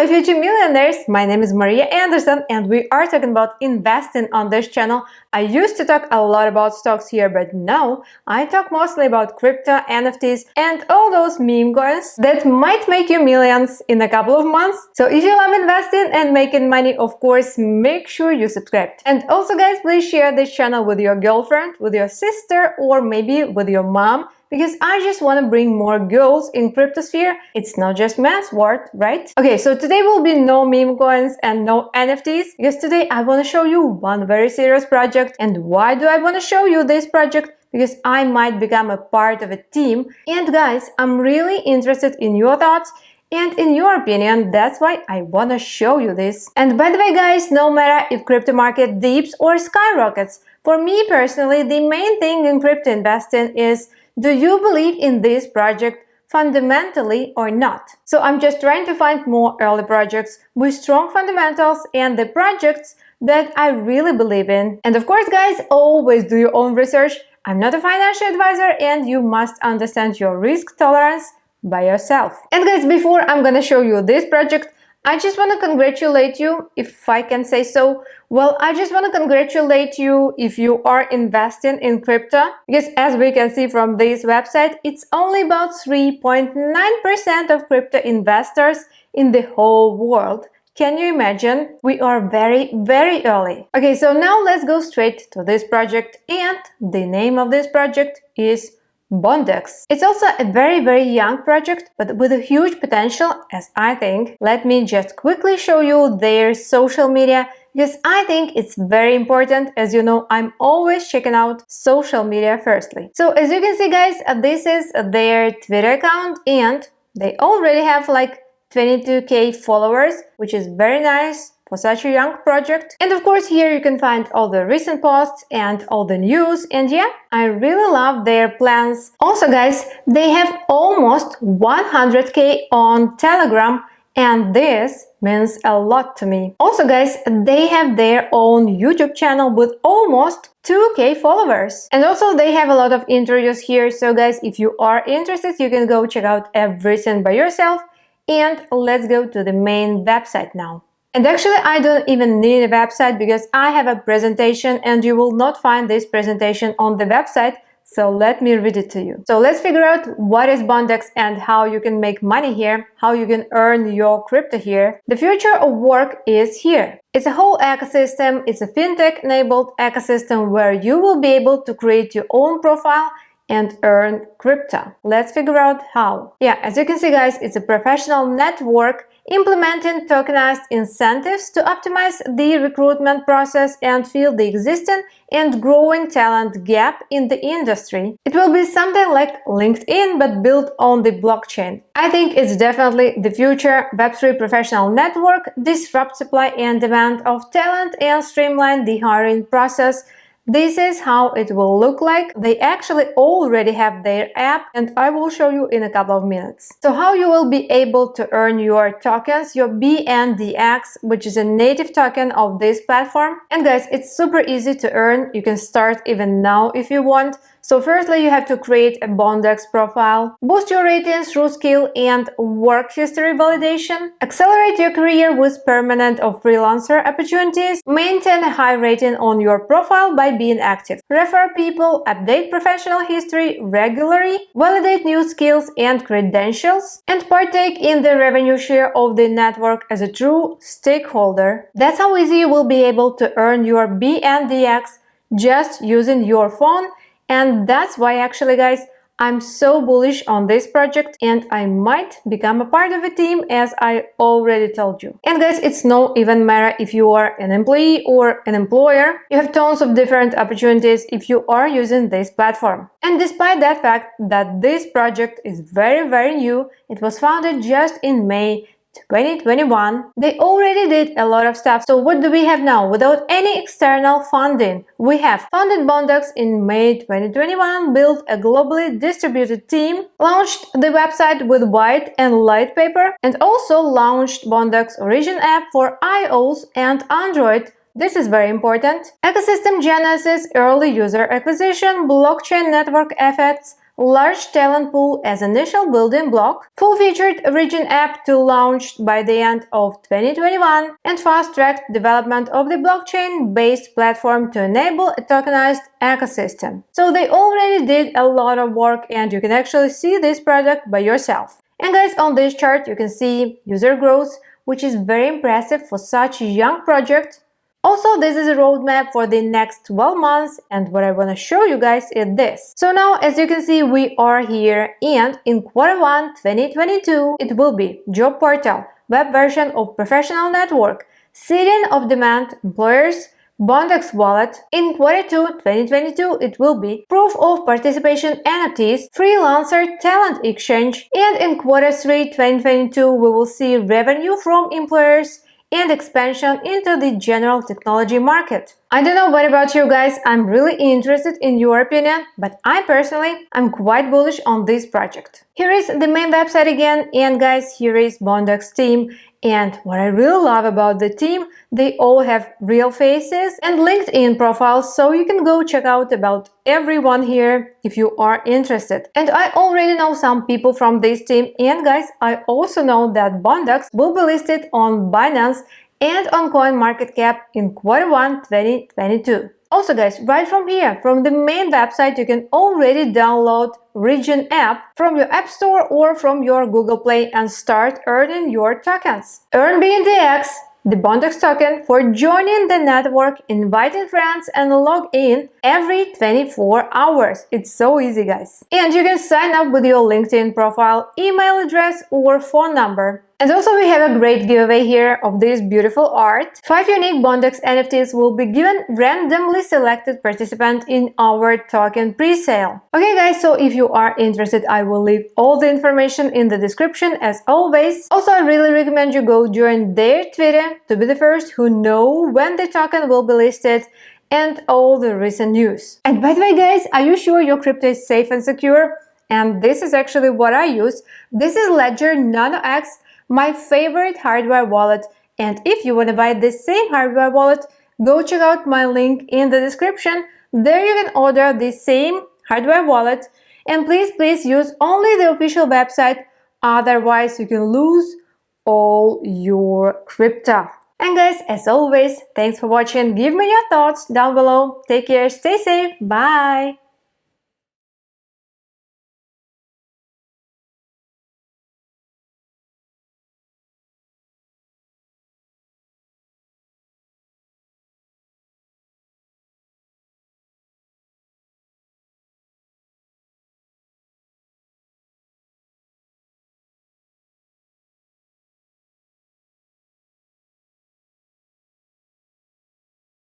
my future millionaires, my name is Maria Andersen and we are talking about investing on this channel. I used to talk a lot about stocks here, but now I talk mostly about crypto, NFTs and all those meme coins that might make you millions in a couple of months. So if you love investing and making money, of course, make sure you subscribe. And also guys, please share this channel with your girlfriend, with your sister or maybe with your mom, because I just want to bring more girls in cryptosphere. It's not just man's world, right? Okay, so today will be no meme coins and no NFTs, because today I want to show you one very serious project. And why do I want to show you this project? Because I might become a part of a team. And guys, I'm really interested in your thoughts and in your opinion. That's why I want to show you this. And by the way guys, no matter if crypto market dips or skyrockets, for me personally, the main thing in crypto investing is, do you believe in this project fundamentally or not? So I'm just trying to find more early projects with strong fundamentals and the projects that I really believe in. And of course, guys, always do your own research. I'm not a financial advisor and you must understand your risk tolerance by yourself. And guys, before I'm gonna show you this project, I just want to congratulate you, if I can say so. Well, I just want to congratulate you if you are investing in crypto, because as we can see from this website, it's only about 3.9% of crypto investors in the whole world. Can you imagine? We are very, very early. Okay, so now let's go straight to this project, and the name of this project is Bondex. It's also a very, very young project, but with a huge potential, as I think. Let me just quickly show you their social media, because I think it's very important. As you know, I'm always checking out social media firstly. So as you can see guys, this is their Twitter account and they already have like 22k followers, which is very nice for such a young project. And of course here you can find all the recent posts and all the news, and yeah, I really love their plans. Also guys, they have almost 100k on Telegram, and this means a lot to me. Also guys, they have their own YouTube channel with almost 2k followers. And also they have a lot of interviews here, so guys, if you are interested, you can go check out everything by yourself. And let's go to the main website now. And actually, I don't even need a website because I have a presentation and you will not find this presentation on the website. So let me read it to you. So let's figure out what is Bondex and how you can make money here, how you can earn your crypto here. The future of work is here. It's a whole ecosystem. It's a fintech-enabled ecosystem where you will be able to create your own profile and earn crypto. Let's figure out how. Yeah, as you can see guys, it's a professional network implementing tokenized incentives to optimize the recruitment process and fill the existing and growing talent gap in the industry. It will be something like LinkedIn but built on the blockchain. I think it's definitely the future. Web3 professional network disrupt supply and demand of talent and streamline the hiring process. This is how it will look like. They actually already have their app and I will show you in a couple of minutes. So how you will be able to earn your tokens, your BNDX, which is a native token of this platform. And guys, it's super easy to earn. You can start even now if you want. So firstly, you have to create a Bondex profile, boost your ratings through skill and work history validation, accelerate your career with permanent or freelancer opportunities, maintain a high rating on your profile by being active, refer people, update professional history regularly, validate new skills and credentials, and partake in the revenue share of the network as a true stakeholder. That's how easy you will be able to earn your BNDX just using your phone. And that's why actually guys, I'm so bullish on this project and I might become a part of a team, as I already told you. And guys, it's no even matter if you are an employee or an employer. You have tons of different opportunities if you are using this platform. And despite that fact that this project is very, very new, it was founded just in May 2021, they already did a lot of stuff. So what do we have now? Without any external funding, we have founded Bondex in May 2021, built a globally distributed team, launched the website with white and light paper, and also launched Bondex Origin app for iOS and Android. This is very important. Ecosystem genesis, early user acquisition, blockchain network effects, large talent pool as initial building block, full-featured region app to launch by the end of 2021, and fast-tracked development of the blockchain-based platform to enable a tokenized ecosystem. So they already did a lot of work, and you can actually see this product by yourself. And guys, on this chart you can see user growth, which is very impressive for such a young project. Also, this is a roadmap for the next 12 months, and what I want to show you guys is this. So now, as you can see, we are here, and in Q1 2022, it will be job portal, web version of professional network, seeding of demand, employers, Bondex wallet. In Q2 2022, it will be proof of participation NFTs, freelancer talent exchange, and in Q3 2022, we will see revenue from employers and expansion into the general technology market. I don't know what about you guys, I'm really interested in your opinion, but I personally am quite bullish on this project. Here is the main website again, and guys, here is Bondex team. And what I really love about the team, they all have real faces and LinkedIn profiles, so you can go check out about everyone here if you are interested. And I already know some people from this team, and guys, I also know that Bondex will be listed on Binance and on CoinMarketCap in Q1 2022. Also guys, right from here, from the main website, you can already download Region app from your App Store or from your Google Play and start earning your tokens. Earn BNDX, the Bondex token, for joining the network, inviting friends, and log in every 24 hours. It's so easy, guys. And you can sign up with your LinkedIn profile, email address, or phone number. And also we have a great giveaway here of this beautiful art. 5 unique Bondex NFTs will be given randomly selected participant in our token pre-sale. Okay guys, so if you are interested, I will leave all the information in the description as always. Also, I really recommend you go join their Twitter to be the first who know when the token will be listed and all the recent news. And by the way guys, are you sure your crypto is safe and secure? And this is actually what I use. This is Ledger Nano X, my favorite hardware wallet, and if you want to buy the same hardware wallet, go check out my link in the description. There you can order the same hardware wallet, and please use only the official website, otherwise you can lose all your crypto. And guys, as always, thanks for watching. Give me your thoughts down below. Take care, stay safe, bye!